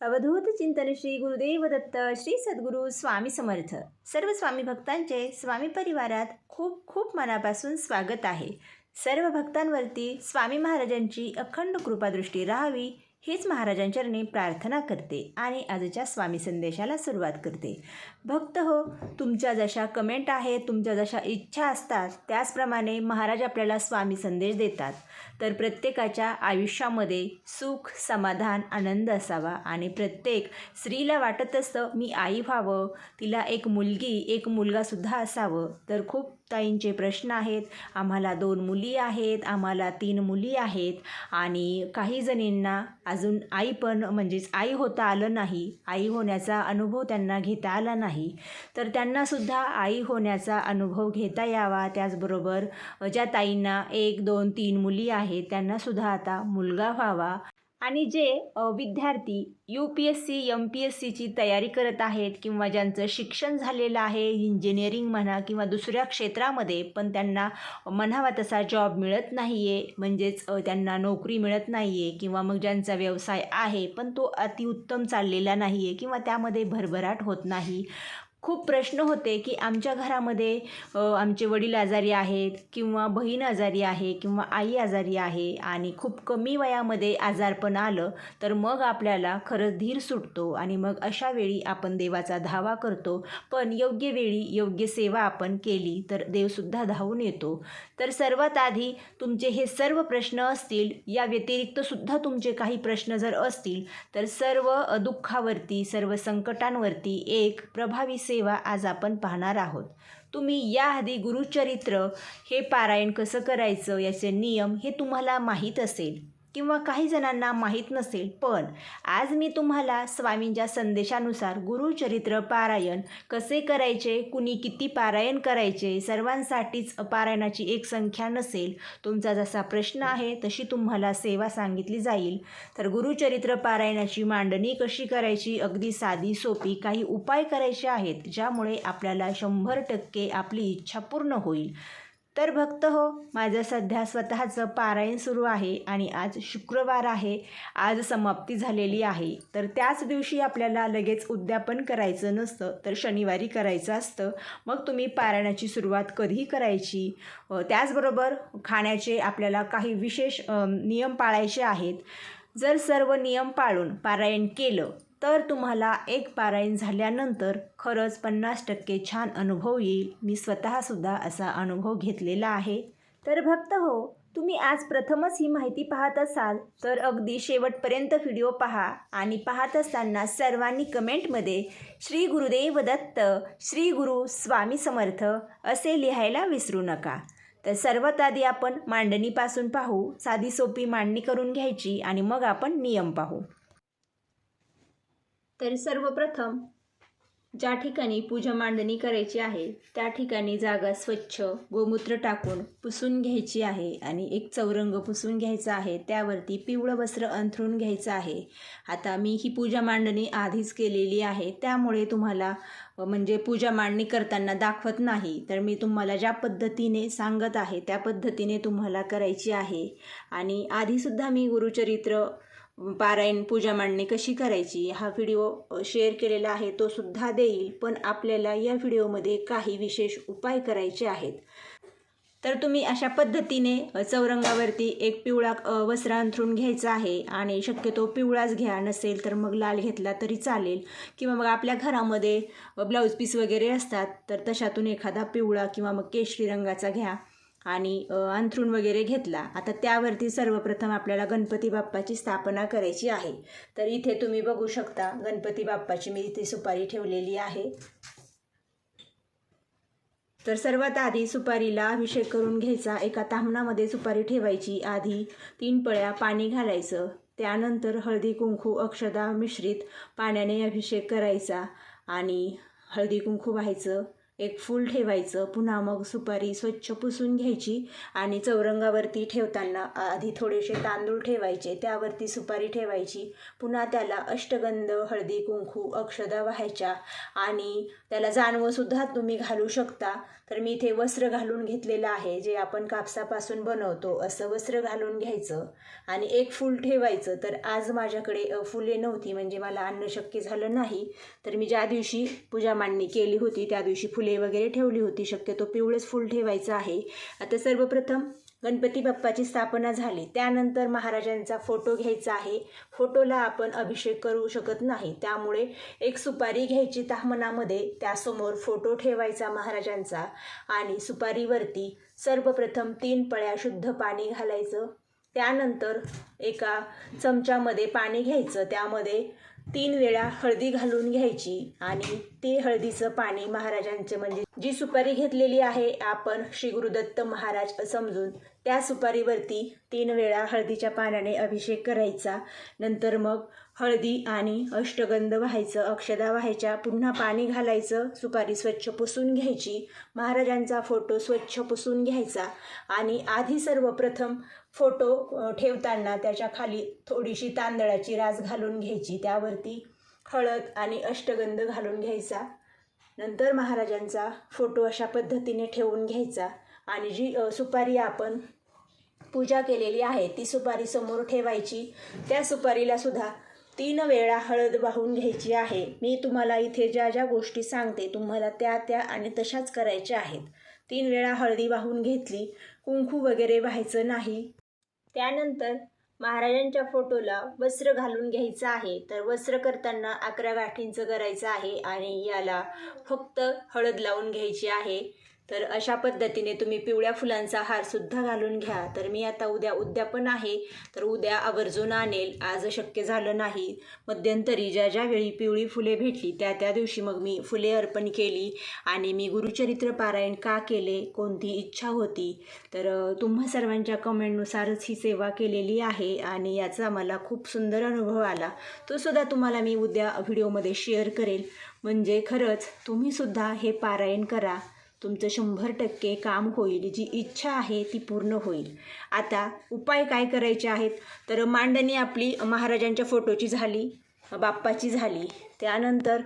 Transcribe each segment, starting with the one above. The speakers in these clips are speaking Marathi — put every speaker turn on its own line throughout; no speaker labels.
अवधूत चिंतन श्री गुरुदेव दत्त श्री सद्गुरू स्वामी समर्थ. सर्व स्वामी भक्तांचे स्वामी परिवारात खूप खूप मनापासून स्वागत आहे. सर्व भक्तांवरती स्वामी महाराजांची अखंड कृपादृष्टी राहावी हीच महाराजांचरणी प्रार्थना करते आणि आजच्या स्वामी संदेशाला सुरुवात करते. भक्त हो, तुमच्या जशा कमेंट आहेत, तुमच्या जशा इच्छा असतात त्याचप्रमाणे महाराज आपल्याला स्वामी संदेश देतात. तर प्रत्येकाच्या आयुष्यामध्ये सुख, समाधान, आनंद असावा आणि प्रत्येक स्त्रीला वाटत असतं मी आई व्हावं, तिला एक मुलगी एक मुलगासुद्धा असावं. तर खूप ताईंचे प्रश्न आहेत. आम्हाला 2 मुली आहेत, आम्हाला 3 मुली आहेत आणि काही जणींना अजून आई पण म्हणजेच आई होता आलं नाही, आई होण्याचा अनुभव त्यांना घेता आला नाही. तर त्यांनासुद्धा आई होण्याचा अनुभव घेता यावा. त्याचबरोबर ज्या ताईंना 1, 2, 3 मुली आहेत त्यांनासुद्धा आता मुलगा व्हावा. आणि जे विद्यार्थी UPSC MPSCची तयारी करत आहेत किंवा ज्यांचं शिक्षण झालेलं आहे, इंजिनिअरिंग म्हणा किंवा दुसऱ्या क्षेत्रामध्ये, पण त्यांना म्हणावा तसा जॉब मिळत नाही आहे, म्हणजेच त्यांना नोकरी मिळत नाही आहे, किंवा मग ज्यांचा व्यवसाय आहे पण तो अतिउत्तम चाललेला नाही आहे किंवा त्यामध्ये भरभराट होत नाही. खूप प्रश्न होते की आमच्या घरामध्ये आमचे वडील आजारी आहेत किंवा बहीण आजारी आहे किंवा आई आजारी आहे आणि खूप कमी वयामध्ये आजारपण आलं तर मग आपल्याला खरंच धीर सुटतो आणि मग अशा वेळी आपण देवाचा धावा करतो. पण योग्य वेळी योग्य सेवा आपण केली तर देवसुद्धा धावून येतो. तर सर्वात आधी तुमचे हे सर्व प्रश्न असतील, या व्यतिरिक्तसुद्धा तुमचे काही प्रश्न जर असतील तर सर्व दुःखावरती, सर्व संकटांवरती एक प्रभावी सेवा आज आपण पाहणार आहोत. तुम्ही याआधी गुरुचरित्र हे पारायण कसं करायचं याचे नियम हे तुम्हाला माहीत असेल किंवा काही जणांना माहीत नसेल, पण आज मी तुम्हाला स्वामींच्या संदेशानुसार गुरुचरित्र पारायण कसे करायचे, कुणी किती पारायण करायचे, सर्वांसाठीच पारायणाची एक संख्या नसेल. तुमचा जसा प्रश्न आहे तशी तुम्हाला सेवा सांगितली जाईल. तर गुरुचरित्र पारायणाची मांडणी कशी करायची, अगदी साधी सोपी काही उपाय करायचे आहेत ज्यामुळे आपल्याला 100% आपली इच्छा पूर्ण होईल. तर भक्त हो, माझं सध्या स्वतःचं पारायण सुरू आहे आणि आज शुक्रवार आहे, आज समाप्ती झालेली आहे. तर त्याच दिवशी आपल्याला लगेच उद्यापन करायचं नसतं, तर शनिवारी करायचं असतं. मग तुम्ही पारायणाची सुरुवात कधी करायची, त्याचबरोबर खाण्याचे आपल्याला काही विशेष नियम पाळायचे आहेत. जर सर्व नियम पाळून पारायण केलं तर तुम्हाला एक पारायण झाल्यानंतर खरंच 50% छान अनुभव येईल. मी स्वतःसुद्धा असा अनुभव घेतलेला आहे. तर भक्त हो, तुम्ही आज प्रथमच ही माहिती पाहत असाल तर अगदी शेवटपर्यंत व्हिडिओ पहा आणि पाहत असताना सर्वांनी कमेंटमध्ये श्री गुरुदेव दत्त, श्री गुरु स्वामी समर्थ असे लिहायला विसरू नका. तर सर्वात आधी आपण मांडणीपासून पाहू. साधी सोपी मांडणी करून घ्यायची आणि मग आपण नियम पाहू. तर सर्वप्रथम ज्या ठिकाणी पूजा मांडणी करायची आहे त्या ठिकाणी जागा स्वच्छ गोमूत्र टाकून पुसून घ्यायची आहे आणि एक चौरंग पुसून घ्यायचा आहे. त्यावरती पिवळं वस्त्र अंथरून घ्यायचं आहे. आता मी ही पूजा मांडणी आधीच केलेली आहे, त्यामुळे तुम्हाला म्हणजे पूजा मांडणी करताना दाखवत नाही. तर मी तुम्हाला ज्या पद्धतीने सांगत आहे त्या पद्धतीने तुम्हाला करायची आहे. आणि आधीसुद्धा मी गुरुचरित्र पारायण पूजा मांडणी कशी करायची हा व्हिडिओ शेअर केलेला आहे, तो सुद्धा देईल. पण आपल्याला या व्हिडिओमध्ये काही विशेष उपाय करायचे आहेत. तर तुम्ही अशा पद्धतीने चौरंगावरती एक पिवळा वस्त्र अंथरून घ्यायचं आहे आणि शक्यतो पिवळाच घ्या, नसेल तर मग लाल घेतला तरी चालेल. किंवा मग आपल्या घरामध्ये ब्लाऊज पीस वगैरे असतात तर तशातून एखादा पिवळा किंवा मग केशरी रंगाचा घ्या आणि अंथरूण वगैरे घेतला. आता त्यावरती सर्वप्रथम आपल्याला गणपती बाप्पाची स्थापना करायची आहे. तर इथे तुम्ही बघू शकता गणपती बाप्पाची मी इथे सुपारी ठेवलेली आहे. तर सर्वात आधी सुपारीला अभिषेक करून घ्यायचा. एका ताम्हणामध्ये सुपारी ठेवायची. आधी 3 पळ्या पाणी घालायचं. त्यानंतर हळदी कुंकू अक्षता मिश्रित पाण्याने अभिषेक करायचा आणि हळदी कुंकू व्हायचं. एक फूल ठेवायचं. पुन्हा मग सुपारी स्वच्छ पुसून घ्यायची आणि चौरंगावरती ठेवताना आधी थोडेसे तांदूळ ठेवायचे, त्यावरती सुपारी ठेवायची. पुन्हा त्याला अष्टगंध, हळदी कुंकू, अक्षदा वाहायच्या आणि त्याला जानवंसुद्धा तुम्ही घालू शकता. तर मी इथे वस्त्र घालून घेतलेलं आहे, जे आपण कापसापासून बनवतो असं वस्त्र घालून घ्यायचं आणि एक फूल ठेवायचं. तर आज माझ्याकडे फुले नव्हती, म्हणजे मला आणणं शक्य झालं नाही. तर मी ज्या दिवशी पूजा मांडणी केली होती त्या दिवशी फुले वगैरे ठेवली होती. शक्यतो पिवळंच फूल ठेवायचं आहे. आता सर्वप्रथम गणपती बाप्पाची स्थापना झाली, त्यानंतर महाराजांचा फोटो घ्यायचा आहे. फोटोला आपण अभिषेक करू शकत नाही, त्यामुळे एक सुपारी घ्यायची ताम्हणामध्ये, त्यासमोर फोटो ठेवायचा महाराजांचा आणि सुपारीवरती सर्वप्रथम 3 पळ्या शुद्ध पाणी घालायचं. त्यानंतर एका चमच्यामध्ये पाणी घ्यायचं, त्यामध्ये 3 वेळा हळदी घालून घ्यायची आणि ते हळदीचं पाणी महाराजांचे, म्हणजे जी सुपारी घेतलेली आहे आपण श्री गुरुदत्त महाराज समजून, त्या सुपारीवरती 3 वेळा हळदीच्या पाण्याने अभिषेक करायचा. नंतर मग हळदी आणि अष्टगंध व्हायचं, अक्षदा व्हायच्या, पुन्हा पाणी घालायचं, सुपारी स्वच्छ पुसून घ्यायची, महाराजांचा फोटो स्वच्छ पुसून घ्यायचा आणि आधी सर्वप्रथम फोटो ठेवताना त्याच्या खाली थोडीशी तांदळाची रास घालून घ्यायची, त्यावरती हळद आणि अष्टगंध घालून घ्यायचा. नंतर महाराजांचा फोटो अशा पद्धतीने ठेवून घ्यायचा आणि जी सुपारी आपण पूजा केलेली आहे ती सुपारी समोर ठेवायची. त्या सुपारीला सुद्धा 3 वेळा हळद वाहून घ्यायची आहे. मी तुम्हाला इथे ज्या ज्या गोष्टी सांगते तुम्हाला त्या आणि तशाच करायच्या आहेत. 3 वेळा हळदी वाहून घेतली, कुंकू वगैरे व्हायचं नाही. त्यानंतर महाराजांच्या फोटोला वस्त्र घालून घ्यायचं आहे. तर वस्त्र करताना 11 गाठींचं करायचं आहे आणि याला फक्त हळद लावून घ्यायची आहे. तर अशा पद्धतीने तुम्ही पिवळ्या फुलांचा हारसुद्धा घालून घ्या. तर मी आता उद्यापन आहे, तर उद्या आवर्जून आणेल. आज शक्य झालं नाही. मध्यंतरी ज्या वेळी पिवळी फुले भेटली त्या दिवशी मग मी फुले अर्पण केली आणि मी गुरुचरित्र पारायण का केले, कोणती इच्छा होती, तर तुम्हा सर्वांच्या कमेंटनुसारच ही सेवा केलेली आहे आणि याचा मला खूप सुंदर अनुभव आला. तो सुद्धा तुम्हाला मी उद्या व्हिडिओमध्ये शेअर करेल. म्हणजे खरंच तुम्हीसुद्धा हे पारायण करा, तुमचं 100% काम होईल. जी इच्छा आहे ती पूर्ण होईल. आता उपाय काय करायचे आहेत, तर मांडणी आपली महाराजांच्या फोटोची झाली, बाप्पाची झाली. त्यानंतर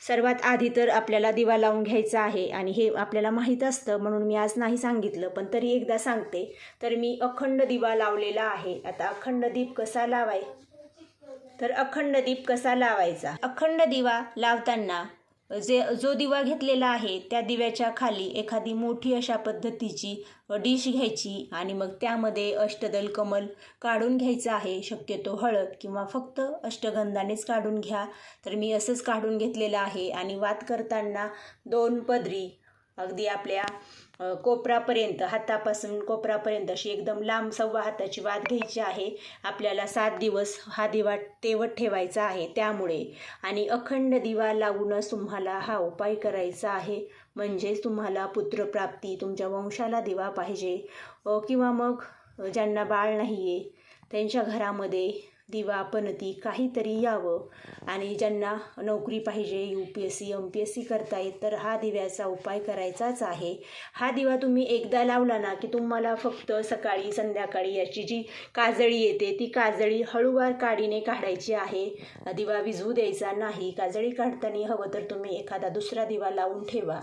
सर्वात आधी तर आपल्याला दिवा लावून घ्यायचा आहे आणि हे आपल्याला माहीत असतं म्हणून मी आज नाही सांगितलं, पण तरी एकदा सांगते. तर मी अखंड दिवा लावलेला आहे. आता अखंड दीप कसा लावायचा, अखंड दिवा लावताना जो दिवा घेतलेला आहे त्या दिव्याच्या खाली एखादी मोठी अशा पद्धतीची डिश घ्यायची आणि मग त्यामध्ये अष्टदल कमल काढून घ्यायचं आहे. शक्यतो हळद किंवा फक्त अष्टगंधानेच काढून घ्या. तर मी असंच काढून घेतलेलं आहे आणि वात करताना 2 पदरी अगदी आपल्या कोपरापर्यंत, हातापासून कोपरापर्यंत अशी एकदम लांब 1.25 हाताची वात घ्यायची आहे. आपल्याला 7 दिवस हा दिवा तेवत ठेवायचा आहे त्यामुळे. आणि अखंड दिवा लावूनच तुम्हाला हा उपाय करायचा आहे. म्हणजेच तुम्हाला पुत्रप्राप्ती, तुमच्या वंशाला दिवा पाहिजे किंवा मग ज्यांना बाळ नाही आहे त्यांच्या घरामध्ये दिवा पणती काहीतरी यावं आणि ज्यांना नोकरी पाहिजे, UPSC MPSC करतायत, तर हा दिव्याचा उपाय करायचाच आहे. हा दिवा तुम्ही एकदा लावला ना की तुम्हाला फक्त सकाळी संध्याकाळी याची जी काजळी येते ती काजळी हळूवार काडीने काढायची आहे. दिवा विझवू द्यायचा नाही. काजळी काढताना हवं तर तुम्ही एखादा दुसरा दिवा लावून ठेवा.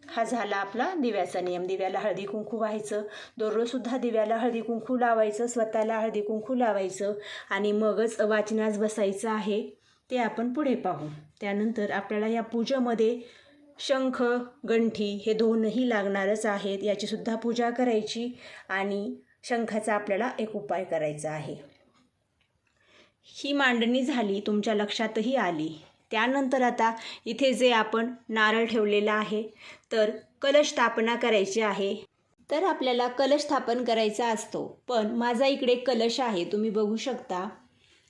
हा झाला आपला दिव्याचा नियम. दिव्याला हळदी कुंकू व्हायचं. दररोजसुद्धा दिव्याला हळदी कुंकू लावायचं, स्वतःला हळदी कुंकू लावायचं आणि मगच वाचनास बसायचं आहे. ते आपण पुढे पाहू. त्यानंतर आपल्याला या पूजेमध्ये शंख, गंठी हे 2ही लागणारच आहेत. याचीसुद्धा पूजा करायची आणि शंखाचा आपल्याला एक उपाय करायचा आहे. ही मांडणी झाली, तुमच्या लक्षातही आली. त्यानंतर आता इथे जे आपण नारळ ठेवलेला आहे तर कलश स्थापना करायची आहे. तर आपल्याला कलश स्थापन करायचा असतो, पण माझा इकडे कलश आहे, तुम्ही बघू शकता.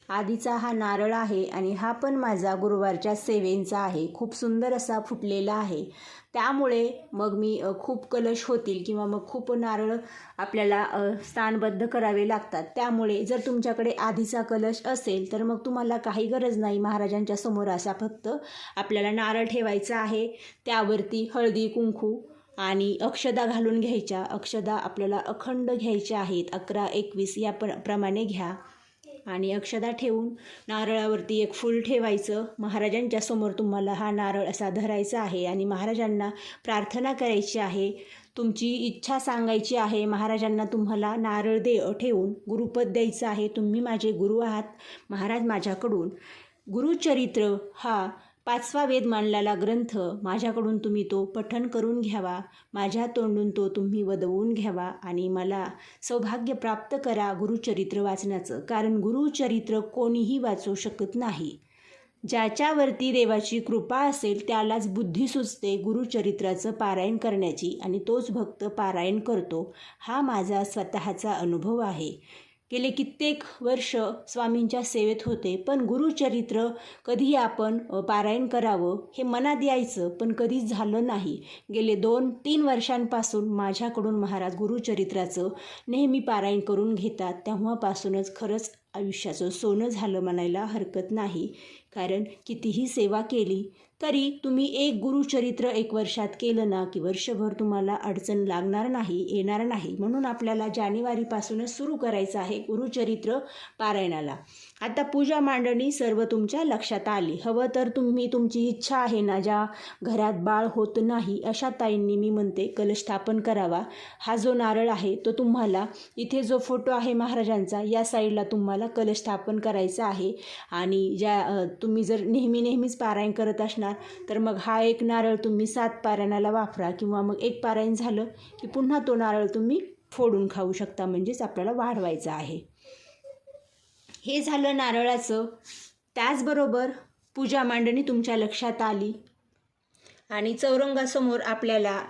आधीचा हा नारळ आहे आणि हा पण माझा गुरुवारच्या सेवेंचा आहे. खूप सुंदर असा फुटलेला आहे. त्यामुळे मग मी खूप कलश होतील किंवा मग खूप नारळ आपल्याला स्थानबद्ध करावे लागतात. त्यामुळे जर तुमच्याकडे आधीचा कलश असेल तर मग तुम्हाला काही गरज नाही. महाराजांच्या समोर असा फक्त आपल्याला नारळ ठेवायचा आहे. त्यावरती हळदी कुंकू आणि अक्षदा घालून घ्यायच्या. अक्षदा आपल्याला अखंड घ्यायच्या आहेत. 11, 21 या प्रमाणे घ्या आणि अक्षदा ठेवून नारळावरती एक फूल ठेवायचं. महाराजांच्या समोर तुम्हाला हा नारळ असा धरायचा आहे आणि महाराजांना प्रार्थना करायची आहे. तुमची इच्छा सांगायची आहे. महाराजांना तुम्हाला नारळ ठेवून गुरुपद द्यायचं आहे. तुम्ही माझे गुरु आहात. महाराज माझ्याकडून गुरुचरित्र हा 5वा वेद मानलेला ग्रंथ माझ्याकडून तुम्ही तो पठण करून घ्यावा. माझ्या तोंडून तो तुम्ही वदवून घ्यावा आणि मला सौभाग्य प्राप्त करा गुरुचरित्र वाचण्याचं. कारण गुरुचरित्र कोणीही वाचू शकत नाही. ज्याच्यावरती देवाची कृपा असेल त्यालाच बुद्धी सुचते गुरुचरित्राचं पारायण करण्याची आणि तोच भक्त पारायण करतो. हा माझा स्वतःचा अनुभव आहे. गेले कित्येक वर्ष स्वामींच्या सेवेत होते, पण गुरुचरित्र कधी आपण पारायण करावं हे मनात यायचं, पण कधीच झालं नाही. गेले 2-3 वर्षांपासून माझ्याकडून महाराज गुरुचरित्राचं नेहमी पारायण करून घेतात. तेव्हापासूनच खरंच आयुष्याचं सोनं झालं म्हणायला हरकत नाही. कारण कितीही सेवा केली तरी तुम्ही एक गुरुचरित्र 1 वर्षात केलं ना की वर्षभर तुम्हाला अडचण लागणार नाही, येणार नाही. म्हणून आपल्याला जानेवारीपासूनच सुरू करायचं आहे गुरुचरित्र पारायणाला. आता पूजा मांडणी सर्व तुमच्या लक्षात आली. हवं तर तुम्ही तुमची इच्छा आहे ना, ज्या घरात बाळ होत नाही अशा ताईंनी मी म्हणते कलश स्थापन करावा. हा जो नारळ आहे तो तुम्हाला इथे जो फोटो आहे महाराजांचा या साईडला तुम्हाला कलश स्थापन करायचा आहे. आणि तुम्ही जर नेहमीच पारायण करत असणार तर मग हा एक नारळ तुम्ही 7 पारायणाला वापरा किंवा मग 1 पारायण झालं की पुन्हा तो नारळ तुम्ही फोडून खाऊ शकता. म्हणजेच आपल्याला वाढवायचं आहे. हे झालं नारळाचं. त्याचबरोबर पूजा मांडणी तुमच्या लक्षात आली आणि चौरंगासमोर आपल्याला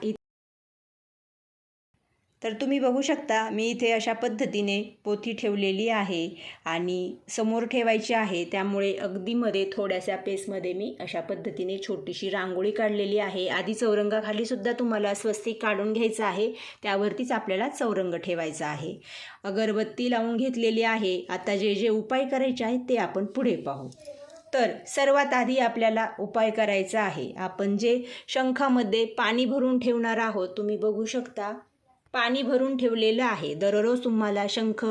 तर तुम्ही बघू शकता मी इथे अशा पद्धतीने पोथी ठेवलेली आहे आणि समोर ठेवायची आहे. त्यामुळे अगदी मध्ये थोड्याशा पेसमध्ये मी अशा पद्धतीने छोटीशी रांगोळी काढलेली आहे. आधी चौरंगाखाली सुद्धा तुम्हाला स्वस्तिक काढून घ्यायचं आहे. त्यावरतीच आपल्याला चौरंग ठेवायचा आहे. अगरबत्ती लावून घेतलेली आहे. आता जे उपाय करायचे आहेत ते आपण पुढे पाहू. तर सर्वात आधी आपल्याला उपाय करायचा आहे. आपण जे शंखामध्ये पाणी भरून ठेवणार आहोत, तुम्ही बघू शकता पाणी भरून ठेवलेलं आहे. दररोज तुम्हाला शंख,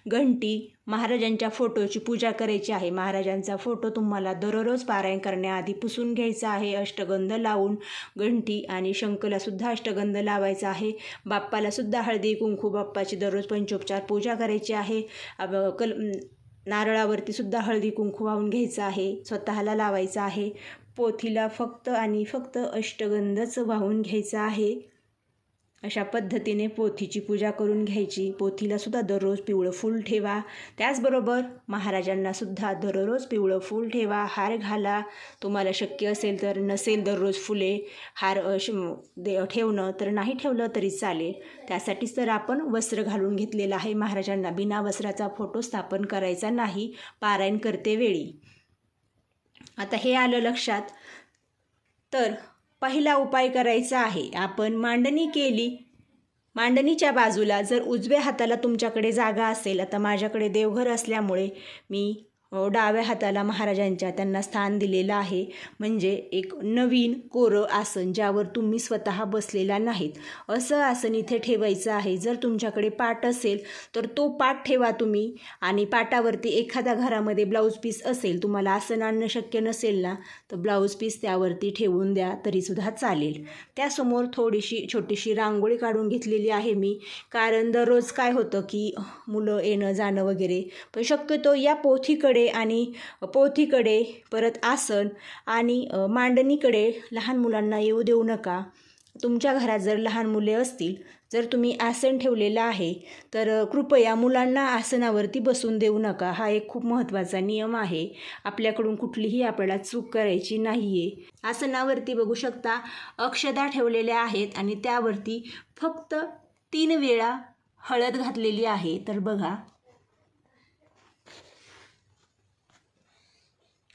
घंटी, महाराजांच्या फोटोची पूजा करायची आहे. महाराजांचा फोटो तुम्हाला दररोज पारायण करण्याआधी पुसून घ्यायचा आहे. अष्टगंध लावून घंटी आणि शंखला सुद्धा अष्टगंध लावायचा आहे. बाप्पाला सुद्धा हळदी कुंकू, बाप्पाची दररोज पंचोपचार पूजा करायची आहे. नारळावरती सुद्धा हळदी कुंकू वाहून घ्यायचं आहे. स्वतःला लावायचं आहे. पोथीला फक्त आणि फक्त अष्टगंधच वाहून घ्यायचा आहे. अशा पद्धतीने पोथीची पूजा करून घ्यायची. पोथीला सुद्धा दररोज पिवळं फूल ठेवा. त्याचबरोबर महाराजांना सुद्धा दररोज पिवळं फूल ठेवा. हार घाला तुम्हाला शक्य असेल तर. नसेल दररोज फुले हार ठेवणं तर नाही ठेवलं तरी चालेल. त्यासाठीच तर आपण वस्त्र घालून घेतलेलं आहे. महाराजांना बिना वस्त्राचा फोटो स्थापन करायचा नाही पारायण करते वेळी. आता हे आलं लक्षात. तर पहिला उपाय करायचा आहे. आपण मांडणी केली. मांडणीच्या बाजूला जर उजव्या हाताला तुमच्याकडे जागा असेल, आता माझ्याकडे देवघर असल्यामुळे मी डाव्या हाताला महाराजांच्या त्यांना स्थान दिलेलं आहे. म्हणजे एक नवीन कोरं आसन ज्यावर तुम्ही स्वतः बसलेला नाहीत असं आसन इथे ठेवायचं आहे. जर तुमच्याकडे पाट असेल तर तो पाट ठेवा तुम्ही. आणि पाटावरती एखाद्या घरामध्ये ब्लाऊज पीस असेल, तुम्हाला आसन आणणं शक्य नसेल ना तर ब्लाऊज पीस त्यावरती ठेवून द्या तरीसुद्धा चालेल. त्यासमोर थोडीशी छोटीशी रांगोळी काढून घेतलेली आहे मी. कारण दररोज काय होतं की मुलं येणं जाणं वगैरे, पण शक्यतो या पोथीकडे परत आसन आणि मांडणीकडे लहान मुलांना येऊ देऊ नका. तुमच्या घरात जर लहान मुले असतील, जर तुम्ही आसन ठेवलेलं आहे तर कृपया मुलांना आसनावरती बसून देऊ नका. हा एक खूप महत्त्वाचा नियम आहे. आपल्याकडून कुठलीही आपल्याला चूक करायची नाही आहे. आसनावरती बघू शकता अक्षदा ठेवलेल्या आहेत आणि त्यावरती फक्त 3 वेळा हळद घातलेली आहे. तर बघा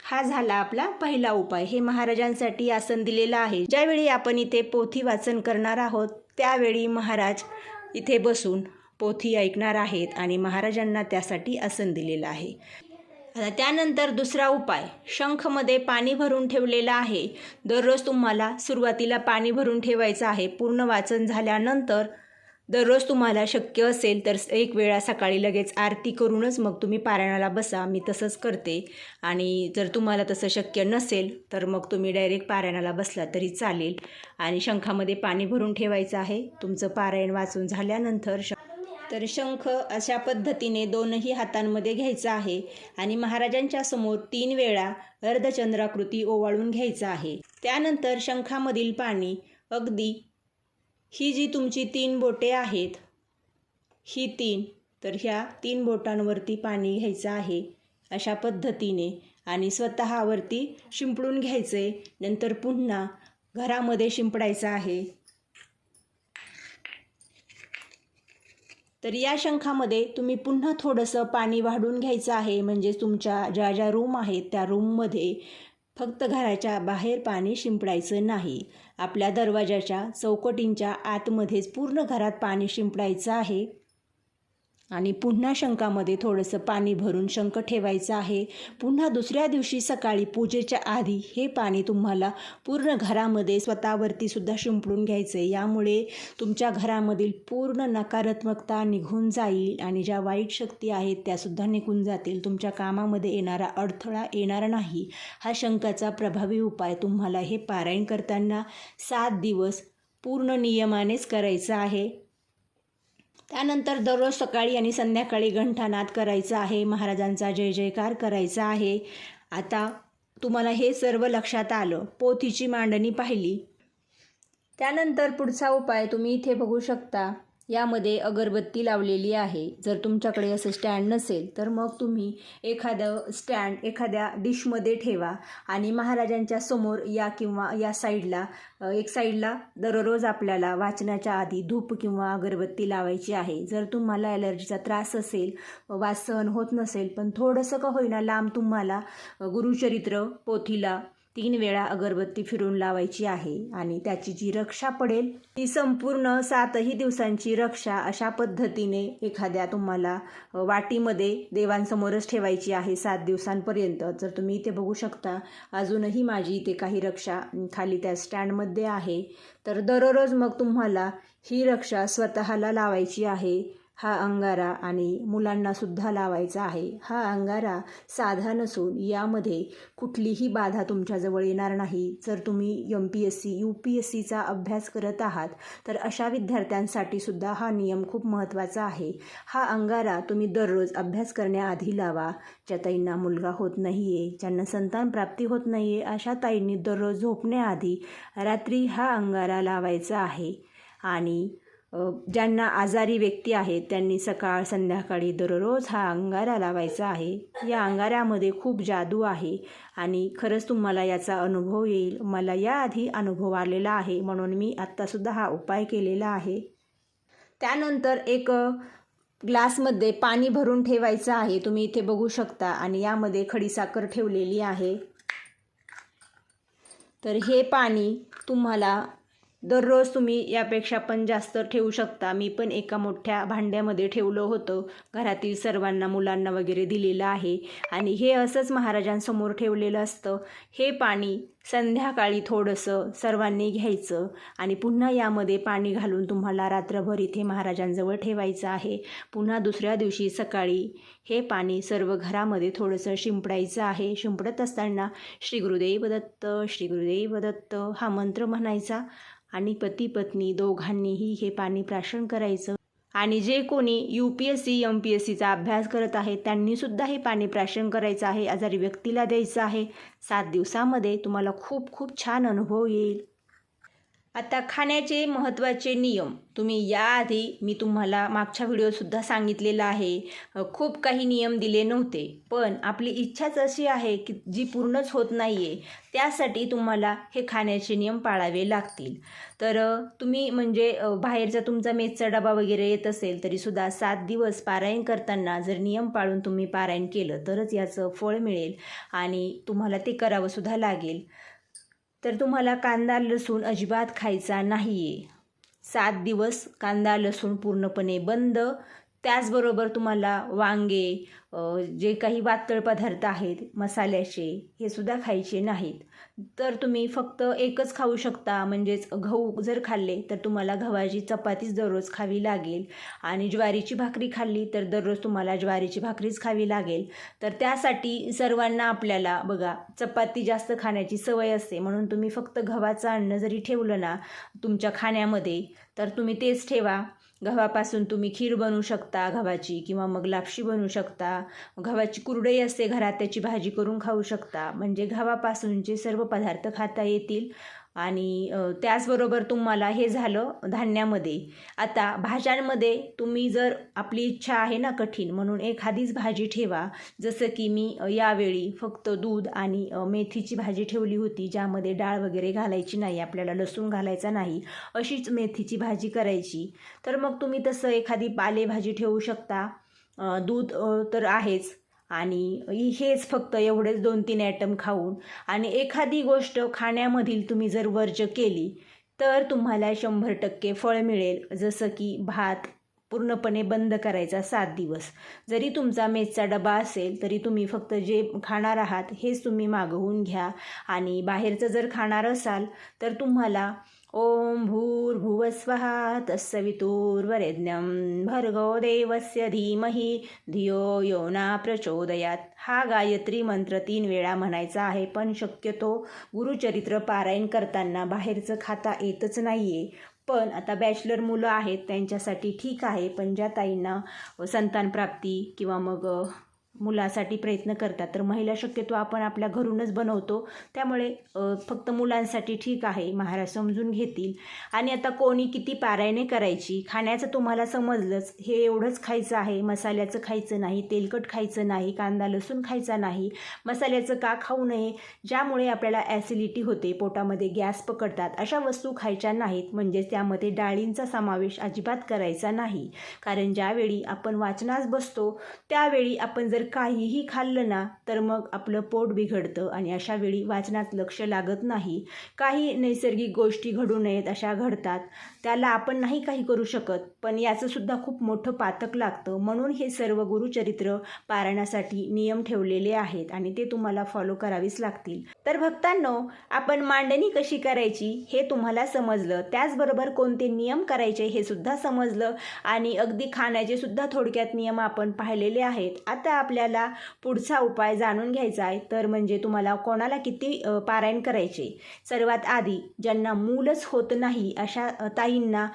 हा झाला आपला पहिला उपाय. हे महाराजांसाठी आसन दिलेलं आहे. ज्यावेळी आपण इथे पोथी वाचन करणार आहोत त्यावेळी महाराज इथे बसून पोथी ऐकणार आहेत आणि महाराजांना त्यासाठी आसन दिलेलं आहे. आता त्यानंतर दुसरा उपाय, शंखमध्ये पाणी भरून ठेवलेलं आहे. दररोज तुम्हाला सुरुवातीला पाणी भरून ठेवायचं आहे. पूर्ण वाचन झाल्यानंतर दररोज तुम्हाला शक्य असेल तर एक वेळा सकाळी लगेच आरती करूनच मग तुम्ही पारायणाला बसा. मी तसंच करते. आणि जर तुम्हाला तसं शक्य नसेल तर मग तुम्ही डायरेक्ट पारायणाला बसला तरी चालेल. आणि शंखामध्ये पाणी भरून ठेवायचं आहे. तुमचं पारायण वाचून झाल्यानंतर तर शंख अशा पद्धतीने दोनही हातांमध्ये घ्यायचा आहे आणि महाराजांच्या समोर 3 वेळा अर्धचंद्राकृती ओवाळून घ्यायचं आहे. त्यानंतर शंखामधील पाणी अगदी ही जी तुमची 3 बोटे आहेत, ही 3, तर ह्या 3 बोटांवरती पाणी घ्यायचं आहे अशा पद्धतीने आणि स्वतःवरती शिंपडून घ्यायचे. नंतर पुन्हा घरामध्ये शिंपडायचं आहे. तर या शंखामध्ये तुम्ही पुन्हा थोडंसं पाणी वाढून घ्यायचं आहे. म्हणजे तुमच्या ज्या ज्या रूम आहेत त्या रूममध्ये फक्त घराच्या बाहेर पाणी शिंपडायचं नाही. आपल्या दरवाजाच्या चौकटींच्या आतमध्येच पूर्ण घरात पाणी शिंपडायचं आहे. आणि पुन्हा शंखामध्ये थोडंसं पाणी भरून शंख ठेवायचा आहे. पुन्हा दुसऱ्या दिवशी सकाळी पूजेच्या आधी हे पाणी तुम्हाला पूर्ण घरामध्ये स्वतःवरती सुद्धा शिंपडून घ्यायचं आहे. यामुळे तुमच्या घरामधील पूर्ण नकारात्मकता निघून जाईल आणि ज्या वाईट शक्ती आहेत त्यासुद्धा निघून जातील. तुमच्या कामामध्ये येणारा अडथळा येणार नाही. हा शंखाचा प्रभावी उपाय तुम्हाला हे पारायण करताना 7 दिवस पूर्ण नियमानेच करायचा आहे. त्यानंतर दररोज सकाळी आणि संध्याकाळी घंटानाद करायचा आहे. महाराजांचा जय जयकार करायचा आहे. आता तुम्हाला हे सर्व लक्षात आलं. पोथीची मांडणी पाहिली. त्यानंतर पुढचा उपाय तुम्ही इथे बघू शकता. यामध्ये अगरबत्ती लावलेली आहे. जर तुमच्याकडे असं स्टँड नसेल तर मग तुम्ही एखादं स्टँड एखाद्या डिशमध्ये ठेवा आणि महाराजांच्या समोर या किंवा या साईडला एक साईडला दररोज आपल्याला वाचनाच्या आधी धूप किंवा अगरबत्ती लावायची आहे. जर तुम्हाला ॲलर्जीचा त्रास असेल, वास सहन होत नसेल, पण थोडंसं का होईना लांब तुम्हाला गुरुचरित्र पोथीला 3 वेळा अगरबत्ती फिरून लावायची आहे आणि त्याची जी रक्षा पडेल ती संपूर्ण 7ही दिवसांची रक्षा अशा पद्धतीने एखाद्या तुम्हाला वाटीमध्ये देवांसमोरच ठेवायची आहे 7 दिवसांपर्यंत. जर तुम्ही इथे बघू शकता अजूनही माझी इथे काही रक्षा खाली त्या स्टँडमध्ये आहे. तर दररोज मग तुम्हाला ही रक्षा स्वतःला लावायची आहे. हा अंगारा आणि मुलांनासुद्धा लावायचा आहे. हा अंगारा साधा नसून यामध्ये कुठलीही बाधा तुमच्याजवळ येणार नाही. जर तुम्ही MPSC UPSCचा अभ्यास करत आहात तर अशा विद्यार्थ्यांसाठी सुद्धा हा नियम खूप महत्त्वाचा आहे. हा अंगारा तुम्ही दररोज अभ्यास करण्याआधी लावा. ज्या ताईंना मुलगा होत नाही आहे, ज्यांना संतान प्राप्ती होत नाही आहे, अशा ताईंनी दररोज झोपण्याआधी रात्री हा अंगारा लावायचा आहे. आणि ज्यांना आजारी व्यक्ती आहेत त्यांनी सकाळ संध्याकाळी दररोज हा अंगारा लावायचा आहे. या अंगाऱ्यामध्ये खूप जादू आहे आणि खरंच तुम्हाला याचा अनुभव येईल. मला याआधी अनुभव आलेला आहे म्हणून मी आत्तासुद्धा हा उपाय केलेला आहे. त्यानंतर एक ग्लासमध्ये पाणी भरून ठेवायचं आहे. तुम्ही इथे बघू शकता आणि यामध्ये खडीसाखर ठेवलेली आहे. तर हे पाणी तुम्हाला दररोज तुम्ही यापेक्षा पण जास्त ठेवू शकता. मी पण एका मोठ्या भांड्यामध्ये ठेवलं होतं. घरातील सर्वांना मुलांना वगैरे दिलेलं आहे आणि हे असंच महाराजांसमोर ठेवलेलं असतं. हे पाणी संध्याकाळी थोडंसं सर्वांनी घ्यायचं आणि पुन्हा यामध्ये पाणी घालून तुम्हाला रात्रभर इथे महाराजांजवळ ठेवायचं आहे. पुन्हा दुसऱ्या दिवशी सकाळी हे पाणी सर्व घरामध्ये थोडंसं शिंपडायचं आहे. शिंपडत असताना श्री गुरुदेव दत्त, श्री गुरुदेव दत्त हा मंत्र म्हणायचा आणि पती पत्नी दोघांनीही हे पाणी प्राशन करायचं. आणि जे कोणी UPSC MPSCचा अभ्यास करत आहे त्यांनीसुद्धा हे पाणी प्राशन करायचं आहे. आजारी व्यक्तीला द्यायचं आहे. 7 दिवसामध्ये तुम्हाला खूप खूप छान अनुभव येईल. आता खाण्याचे महत्त्वाचे नियम तुम्ही याआधी मी तुम्हाला मागच्या व्हिडिओसुद्धा सांगितलेला आहे. खूप काही नियम दिले नव्हते, पण आपली इच्छाच अशी आहे की जी पूर्णच होत नाही आहे, त्यासाठी तुम्हाला हे खाण्याचे नियम पाळावे लागतील. तर तुम्ही म्हणजे बाहेरचा तुमचा मेसचा डबा वगैरे येत असेल तरीसुद्धा 7 दिवस पारायण करताना जर नियम पाळून तुम्ही पारायण केलं तरच याचं फळ मिळेल आणि तुम्हाला ते करावंसुद्धा लागेल. तर तुम्हाला कांदा लसूण अजिबात खायचा नाही आहे. 7 दिवस कांदा लसूण पूर्णपणे बंद. त्याचबरोबर तुम्हाला वांगे, जे काही पातळ पदार्थ आहेत मसाल्याचे, हे सुद्धा खायचे नाहीत. तर तुम्ही फक्त एकच खाऊ शकता, म्हणजेच गहू जर खाल्ले तर तुम्हाला गव्हाची चपातीच दररोज खावी लागेल आणि ज्वारीची भाकरी खाल्ली तर दररोज तुम्हाला ज्वारीची भाकरीच खावी लागेल. तर त्यासाठी सर्वांना आपल्याला बघा चपाती जास्त खाण्याची सवय असते, म्हणून तुम्ही फक्त गव्हाचं अन्न जरी ठेवलं ना तुमच्या खाण्यामध्ये तर तुम्ही तेच ठेवा. गव्हापासून तुम्ही खीर बनवू शकता गव्हाची, किंवा मग लापशी बनवू शकता. गव्हाची कुरडई असते घरात, त्याची भाजी करून खाऊ शकता. म्हणजे गव्हापासूनचे सर्व पदार्थ खाता येतील. आणि त्याचबरोबर तुम्हाला हे झालं धान्यामध्ये. आता भाज्यांमध्ये तुम्ही जर आपली इच्छा आहे ना कठीण, म्हणून एखादीच भाजी ठेवा. जसं की मी यावेळी फक्त दूध आणि मेथीची भाजी ठेवली होती, ज्यामध्ये डाळ वगैरे घालायची नाही, आपल्याला लसूण घालायचा नाही, अशीच मेथीची भाजी करायची. तर मग तुम्ही तसं एखादी पालेभाजी ठेवू शकता. दूध तर आहेच, आणि हेच फक्त एवढेच 2-3 ॲटम खाऊन, आणि एखादी गोष्ट खाण्यामधील तुम्ही जर वर्ज केली तर तुम्हाला 100% फळ मिळेल. जसं की भात पूर्णपणे बंद करायचा 7 दिवस. जरी तुमचा मेसचा डबा असेल तरी तुम्ही फक्त जे खाणार आहात हेच तुम्ही मागवून घ्या. आणि बाहेरचं जर खाणार असाल तर तुम्हाला ओम भूर्भुवस्वः तत्सवितुर्वरेण्यं भर्गो देवस्य धीमहि धियो यो न प्रचोदयात, हा गायत्री मंत्र 3 वेळा म्हणायचा आहे. पण शक्यतो गुरुचरित्र पारायण करताना बाहेरचं खाता येतच नाही आहे. पण आता बॅचलर मुलं आहेत त्यांच्यासाठी ठीक आहे, पण ज्या ताईंना संतानप्राप्ती किंवा मग मुलासाठी प्रयत्न करतात तर महिला शक्यतो आपण आपल्या घरूनच बनवतो, त्यामुळे फक्त मुलांसाठी ठीक आहे, महाराज समजून घेतील. आणि आता कोणी किती पारायणे करायची, खाण्याचं तुम्हाला समजलंच, हे एवढंच खायचं आहे, मसाल्याचं खायचं नाही, तेलकट खायचं नाही, कांदा लसूण खायचा नाही. मसाल्याचं का खाऊ नये? ज्यामुळे आपल्याला ॲसिडिटी होते, पोटामध्ये गॅस पकडतात, अशा वस्तू खायच्या नाहीत. म्हणजेच त्यामध्ये डाळींचा समावेश अजिबात करायचा नाही. कारण ज्यावेळी आपण वाचनास बसतो त्यावेळी आपण जर काहीही खाल्लं ना तर मग आपलं पोट बिघडतं आणि अशा वेळी वाचनात लक्ष लागत नाही. काही नैसर्गिक गोष्टी घडू नयेत अशा घडतात, त्याला आपण नाही काही करू शकत, पण याचं सुद्धा खूप मोठं पातक लागतं. म्हणून हे सर्व गुरुचरित्र पारायणासाठी नियम ठेवलेले आहेत आणि ते तुम्हाला फॉलो करावीच लागतील. तर भक्तांनो, आपण मांडणी कशी करायची हे तुम्हाला समजलं, त्याचबरोबर कोणते नियम करायचे हे सुद्धा समजलं, आणि अगदी खाण्याचे सुद्धा थोडक्यात नियम आपण पाहिलेले आहेत. आता आपल्याला पुढचा उपाय जाणून घ्यायचा आहे. तर म्हणजे तुम्हाला कोणाला किती पारायण करायचे. सर्वात आधी ज्यांना मूलच होत नाही अशा ताईंना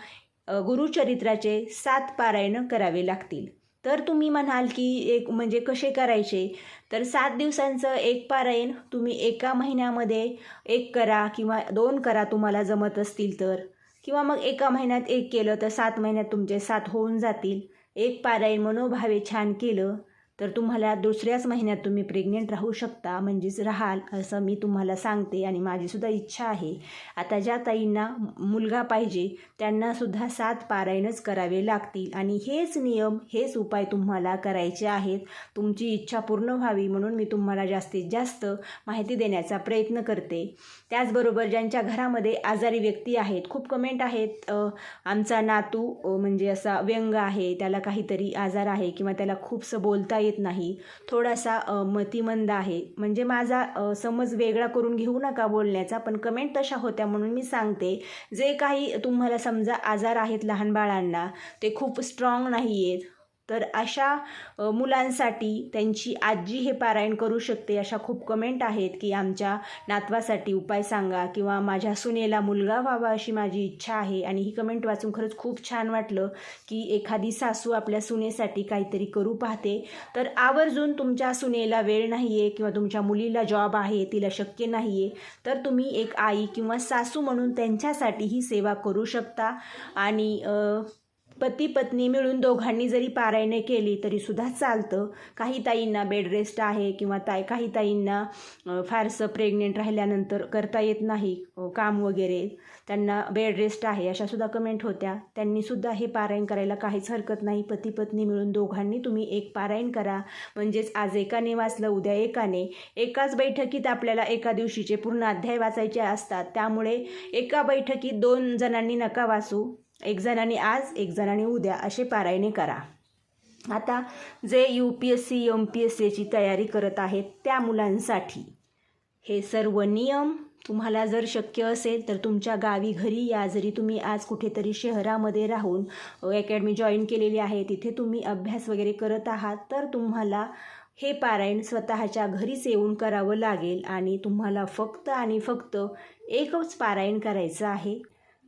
गुरुचरित्राचे 7 पारायण करावे लागतील. तर तुम्ही म्हणाल की एक म्हणजे कसे करायचे, तर 7 दिवसांचं एक पारायण तुम्ही एका महिन्यामध्ये 1 करा किंवा 2 करा तुम्हाला जमत असतील तर, किंवा मग एका महिन्यात 1 केलं तर 7 महिन्यात तुमचे 7 होऊन जातील. एक पारायण मनोभावे छान केलं तर तुम्हाला दुसऱ्याच महिन्यात तुम्ही प्रेग्नेंट राहू शकता, म्हणजेच राहाल असं मी तुम्हाला सांगते आणि माझीसुद्धा इच्छा आहे. आता ज्या ताईंना मुलगा पाहिजे त्यांनासुद्धा 7 पारायणच करावे लागतील आणि हेच नियम हेच उपाय तुम्हाला करायचे आहेत. तुमची इच्छा पूर्ण व्हावी म्हणून मी तुम्हाला जास्तीत जास्त माहिती देण्याचा प्रयत्न करते. त्याचबरोबर ज्यांच्या घरामध्ये आजारी व्यक्ती आहेत, खूप कमेंट आहेत, आमचा नातू म्हणजे असा व्यंग आहे, त्याला काहीतरी आजार आहे किंवा त्याला खूपसं बोलता येत नाही, थोडासा मतिमंद आहे. म्हणजे माझा समज वेगळा करून घेऊ नका बोलण्याचा, पण कमेंट तशा होत्या म्हणून मी सांगते. जे काही तुम्हाला समजा आजार आहेत लहान बाळांना, ते खूप स्ट्रॉंग नाही आहेत, तर अशा मुलांसाठी त्यांची आजी हे पारायण करू शकते. अशा खूप कमेंट आहेत की आमच्या नातवासाठी उपाय सांगा किंवा माझ्या सुनेला मुलगा व्हावा अशी माझी इच्छा आहे. आणि ही कमेंट वाचून खरंच खूप छान वाटलं की एखादी सासू आपल्या सुनेसाठी काहीतरी करू पाहते. तर आवर्जून तुमच्या सुनेला वेळ नाही आहे किंवा तुमच्या मुलीला जॉब आहे, तिला शक्य नाही आहे, तर तुम्ही एक आई किंवा सासू म्हणून त्यांच्यासाठी ही सेवा करू शकता. आणि पती पत्नी मिळून दोघांनी जरी पारायणे केली तरीसुद्धा चालतं. काही ताईंना बेड रेस्ट आहे किंवा काही ताईंना फारसं प्रेग्नेंट राहिल्यानंतर करता येत नाही काम वगैरे, त्यांना बेड रेस्ट आहे, अशासुद्धा कमेंट होत्या. त्यांनीसुद्धा हे पारायण करायला काहीच हरकत नाही. पती पत्नी मिळून दोघांनी तुम्ही एक पारायण करा. म्हणजेच आज एकाने वाचलं, उद्या एकाने. एकाच बैठकीत आपल्याला एका दिवशीचे पूर्ण अध्याय वाचायचे असतात, त्यामुळे एका बैठकीत 2 जणांनी नका वाचू. एक जणांनी आज, एक जणांनी उद्या असे पारायणे करा. आता जे UPSC MPSCची तयारी करत आहेत त्या मुलांसाठी हे सर्व नियम तुम्हाला जर शक्य असेल तर तुमच्या गावी घरी या. जरी तुम्ही आज कुठेतरी शहरामध्ये राहून अकॅडमी जॉईन केलेली आहे, तिथे तुम्ही अभ्यास वगैरे करत आहात, तर तुम्हाला हे पारायण स्वतःच्या घरीच येऊन करावं लागेल. आणि तुम्हाला फक्त आणि फक्त एकच पारायण करायचं आहे.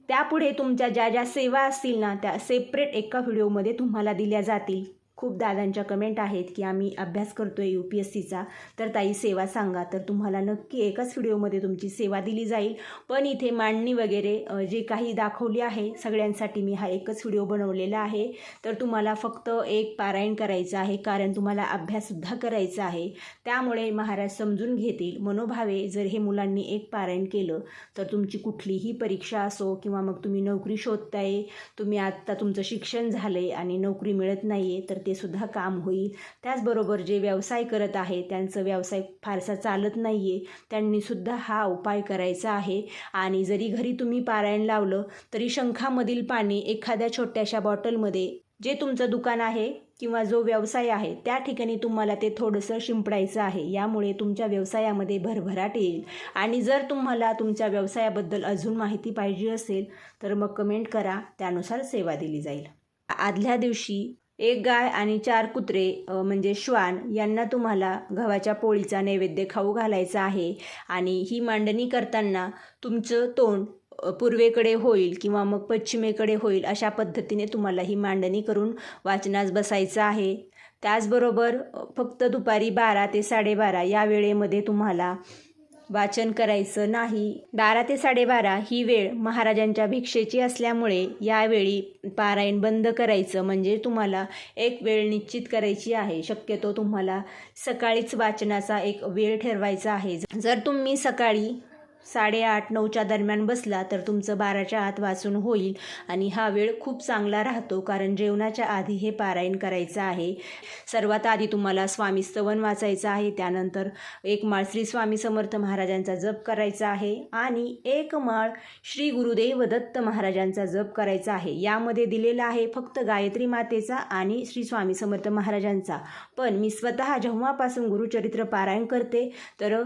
त्यापुढे तुमच्या ज्या ज्या सेवा असतील ना त्या सेपरेट एका व्हिडिओमध्ये तुम्हाला दिल्या जातील. खूप दादांच्या कमेंट आहेत की आम्ही अभ्यास करतो आहे UPSCचा, तर ताई सेवा सांगा. तर तुम्हाला नक्की एकाच व्हिडिओमध्ये तुमची सेवा दिली जाईल. पण इथे मांडणी वगैरे जे काही दाखवली आहे सगळ्यांसाठी मी हा एकच व्हिडिओ बनवलेला आहे. तर तुम्हाला फक्त एक पारायण करायचं आहे, कारण तुम्हाला अभ्याससुद्धा करायचा आहे. त्यामुळे महाराज समजून घेतील मनोभावे. जर हे मुलांनी एक पारायण केलं तर तुमची कुठलीही परीक्षा असो किंवा मग तुम्ही नोकरी शोधताय, तुम्ही आत्ता तुमचं शिक्षण झालं आहे आणि नोकरी मिळत नाही आहे, तर ते सुद्धा काम होईल. त्याचबरोबर जे व्यवसाय करत आहे त्यांचं व्यवसाय फारसा चालत नाही आहे, त्यांनीसुद्धा हा उपाय करायचा आहे. आणि जरी घरी तुम्ही पारायण लावलं तरी शंखामधील पाणी एखाद्या छोट्याशा बॉटलमध्ये, जे तुमचं दुकान आहे किंवा जो व्यवसाय आहे त्या ठिकाणी तुम्हाला ते थोडंसं शिंपडायचं आहे. यामुळे तुमच्या व्यवसायामध्ये भरभराट येईल. आणि जर तुम्हाला तुमच्या व्यवसायाबद्दल अजून माहिती पाहिजे असेल तर मग कमेंट करा, त्यानुसार सेवा दिली जाईल. आदल्या दिवशी 1 गाय आणि 4 कुत्रे म्हणजे श्वान यांना तुम्हाला गव्हाच्या पोळीचा नैवेद्य खाऊ घालायचा आहे. आणि ही मांडणी करताना तुमचं तोंड पूर्वेकडे होईल किंवा मग पश्चिमेकडे होईल, अशा पद्धतीने तुम्हाला ही मांडणी करून वाचनास बसायचं आहे. त्याचबरोबर फक्त दुपारी 12 ते 12:30 या वेळेमध्ये तुम्हाला वाचन करायचं नाही. 12 ते 12:30 ही वेळ महाराजांच्या भिक्षेची असल्यामुळे यावेळी पारायण बंद करायचं. म्हणजे तुम्हाला एक वेळ निश्चित करायची आहे. शक्यतो तुम्हाला सकाळीच वाचनाचा एक वेळ ठरवायचा आहे. जर तुम्ही सकाळी 8:30-9च्या दरम्यान बसला तर तुमचं 12च्या आत वाचून होईल. आणि हा वेळ खूप चांगला राहतो, कारण जेवणाच्या आधी हे पारायण करायचं आहे. सर्वात आधी तुम्हाला स्वामी स्तवन वाचायचं आहे. त्यानंतर 1 माळ श्री स्वामी समर्थ महाराजांचा जप करायचा आहे आणि 1 माळ श्री गुरुदेव दत्त महाराजांचा जप करायचा आहे. यामध्ये दिलेला आहे फक्त गायत्री मातेचा आणि श्री स्वामी समर्थ महाराजांचा. पण मी स्वतः जेव्हापासून गुरुचरित्र पारायण करते तर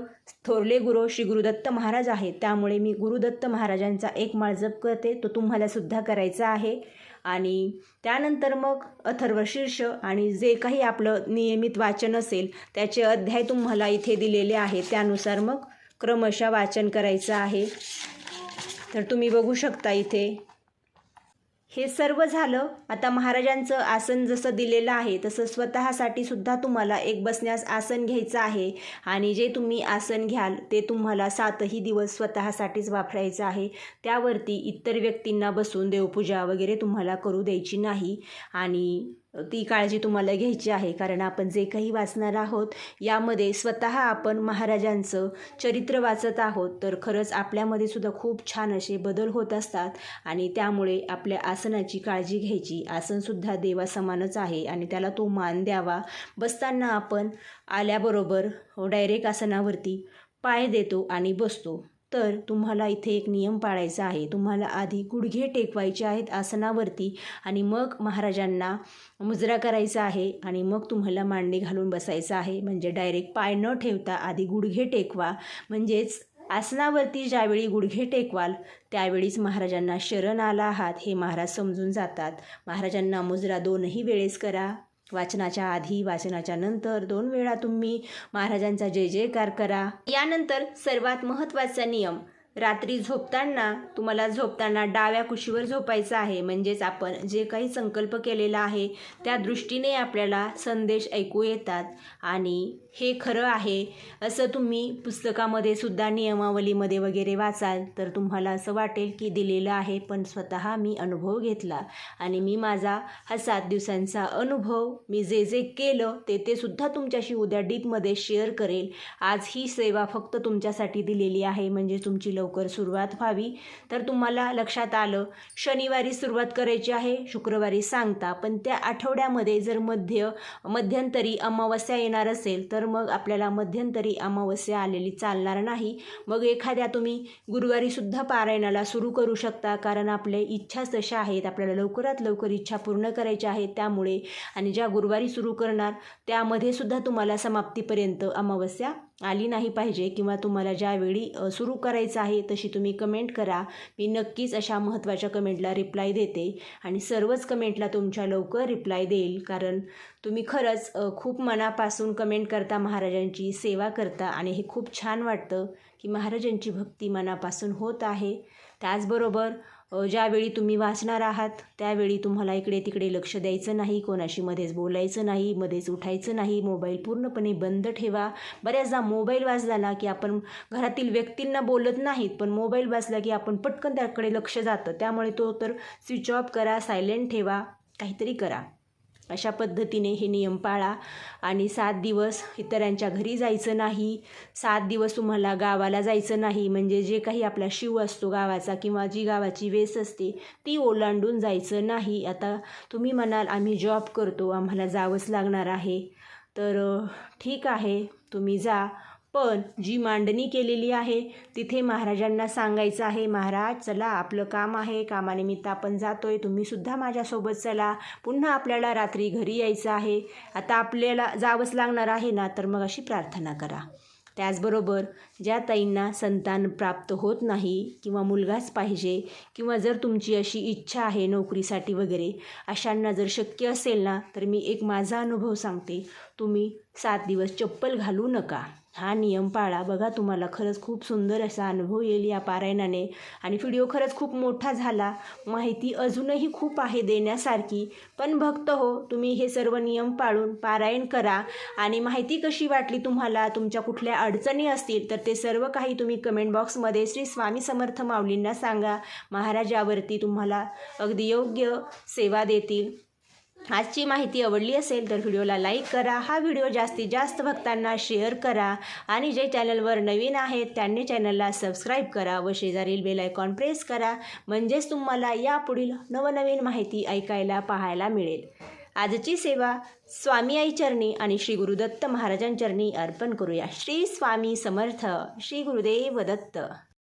थोरले गुरु श्री गुरुदत्त महाराज आहेत, त्यामुळे मी गुरुदत्त महाराजांचा 1 माळ जप करते. तो तुम्हाला सुद्धा करायचा आहे. आणि त्यानंतर मग अथर्वशीर्ष आणि जे काही आपलं नियमित वाचन असेल त्याचे अध्याय तुम्हाला इथे दिलेले आहेत, त्यानुसार मग क्रमशः वाचन करायचं आहे. तर तुम्ही बघू शकता इथे हे सर्व झालं. आता महाराजांचं आसन जसं दिलेलं आहे तसं स्वतःसाठी सुद्धा तुम्हाला एक बसण्यास आसन घ्यायचं आहे. आणि जे तुम्ही आसन घ्याल ते तुम्हाला 7ही दिवस स्वतःसाठीच वापरायचं आहे. त्यावरती इतर व्यक्तींना बसून देवपूजा वगैरे तुम्हाला करू द्यायची नाही. आणि ती काळजी तुम्हाला घ्यायची आहे, कारण आपण जे काही वाचणार आहोत यामध्ये स्वतः आपण महाराजांचं चरित्र वाचत आहोत. तर खरंच आपल्यामध्ये सुद्धा खूप छान असे बदल होत असतात. आणि त्यामुळे आपल्या आसनाची काळजी घ्यायची. आसनसुद्धा देवासमानच आहे आणि त्याला तो मान द्यावा. बसताना आपण आल्याबरोबर डायरेक्ट आसनावरती पाय देतो आणि बसतो. तर तुम्हाला इथे एक नियम पाळायचा आहे. तुम्हाला आधी गुडघे टेकवायचे आहेत आसनावरती आणि मग महाराजांना मुजरा करायचा आहे आणि मग तुम्हाला मांडी घालून बसायचं आहे. म्हणजे डायरेक्ट पाय न ठेवता आधी गुडघे टेकवा. म्हणजेच आसनावरती ज्यावेळी गुडघे टेकवाल त्यावेळीच महाराजांना शरण आला आहात हे महाराज समजून जातात. महाराजांना मुजरा 2ही वेळेस करा. वाचनाच्या आधी, वाचनाच्या नंतर 2 वेळा तुम्ही महाराजांचा जय जयकार करा. यानंतर सर्वात महत्त्वाचा नियम, रात्री झोपताना तुम्हाला झोपताना डाव्या कुशीवर झोपायचं आहे. म्हणजेच आपण जे काही संकल्प केलेला आहे त्या दृष्टीने आपल्याला संदेश ऐकू येतात आणि हे खरं आहे असं तुम्ही पुस्तकामध्ये सुद्धा नियमावलीमध्ये वगैरे वाचाल तर तुम्हाला असं वाटेल की दिलेलं आहे, पण स्वतः मी अनुभव घेतला आणि मी माझा हा 7 दिवसांचा अनुभव मी जे जे केलं ते सुद्धा तुमच्याशी उद्या डीपमध्ये शेअर करेल. आज ही सेवा फक्त तुमच्यासाठी दिलेली आहे, म्हणजे तुमची लवकर सुरुवात व्हावी. तर तुम्हाला लक्षात आलं, शनिवारी सुरुवात करायची आहे, शुक्रवारी सांगता, पण त्या आठवड्यामध्ये जर मध्यंतरी अमावस्या येणार असेल तर मग आपल्याला मध्यंतरी अमावस्या आलेली चालणार नाही. मग एखाद्या तुम्ही गुरुवारी सुद्धा पारायणाला सुरू करू शकता, कारण आपल्या इच्छाच तशा आहेत, आपल्याला लवकरात लवकर इच्छा पूर्ण करायच्या आहेत. त्यामुळे आणि ज्या गुरुवारी सुरू करणार त्यामध्ये सुद्धा तुम्हाला समाप्तीपर्यंत अमावस्या आली नाही पाहिजे, किंवा तुम्हाला ज्यावेळी सुरू करायचं आहे तशी तुम्ही कमेंट करा. मी नक्कीच अशा महत्त्वाच्या कमेंटला रिप्लाय देते आणि सर्वच कमेंटला तुमच्या लवकर रिप्लाय देईल, कारण तुम्ही खरंच खूप मनापासून कमेंट करता, महाराजांची सेवा करता आणि हे खूप छान वाटतं की महाराजांची भक्ती मनापासून होत आहे. त्याचबरोबर ज्यावेळी तुम्ही वाचणार आहात त्यावेळी तुम्हाला इकडे तिकडे लक्ष द्यायचं नाही, कोणाशी मध्येच बोलायचं नाही, मध्येच उठायचं नाही, मोबाईल पूर्णपणे बंद ठेवा. बऱ्याचदा मोबाईल वाजला ना की आपण घरातील व्यक्तींना बोलत नाहीत, पण मोबाईल वाजला की आपण पटकन त्याकडे लक्ष जातं. त्यामुळे तो तर स्विच ऑफ करा, सायलेंट ठेवा, काहीतरी करा. अशा पद्धतीने हे नियम पाळा आणि 7 दिवस इतरांच्या घरी जायचं नाही, 7 दिवस तुम्हाला गावाला जायचं नाही, म्हणजे जे काही आपला शिव असतो गावाचा किंवा जी गावाची वेस असते ती ओलांडून जायचं नाही. आता तुम्ही म्हणाल आम्ही जॉब करतो, आम्हाला जावंच लागणार आहे, तर ठीक आहे तुम्ही जा, पण जी मांडणी केलेली आहे तिथे महाराजांना सांगायचं आहे, महाराज चला आपलं काम आहे, कामानिमित्त आपण जातोय, तुम्हीसुद्धा माझ्यासोबत चला, पुन्हा आपल्याला रात्री घरी यायचं आहे, आता आपल्याला जावंच लागणार आहे ना, तर मग अशी प्रार्थना करा. त्याचबरोबर ज्या ताईंना संतान प्राप्त होत नाही किंवा मुलगाच पाहिजे, किंवा जर तुमची अशी इच्छा आहे नोकरीसाठी वगैरे, अशांना जर शक्य असेल ना, तर मी एक माझा अनुभव सांगते. तुम्ही 7 दिवस चप्पल घालू नका, हा नियम पाळा. बघा तुम्हाला खरंच खूप सुंदर असा अनुभव येईल या पारायणाने. आणि व्हिडिओ खरंच खूप मोठा झाला, माहिती अजूनही खूप आहे देण्यासारखी, पण भक्त हो तुम्ही हे सर्व नियम पाळून पारायण करा. आणि माहिती कशी वाटली तुम्हाला, तुमच्या कुठल्या अडचणी असतील तर ते सर्व काही तुम्ही कमेंट बॉक्समध्ये श्री स्वामी समर्थ माऊलींना सांगा. महाराज यावरती तुम्हाला अगदी योग्य सेवा देतील. आजची माहिती आवडली असेल तर व्हिडिओला लाईक करा, हा व्हिडिओ जास्तीत जास्त भक्तांना शेअर करा आणि जे चॅनलवर नवीन आहेत त्यांनी चॅनलला सबस्क्राईब करा व शेजारील बेल आयकॉन प्रेस करा, म्हणजेच तुम्हाला यापुढील नवनवीन माहिती ऐकायला पाहायला मिळेल. आजची सेवा स्वामी आई चरणी आणि श्री गुरुदत्त महाराजांचरणी अर्पण करूया. श्री स्वामी समर्थ. श्री गुरुदेव दत्त.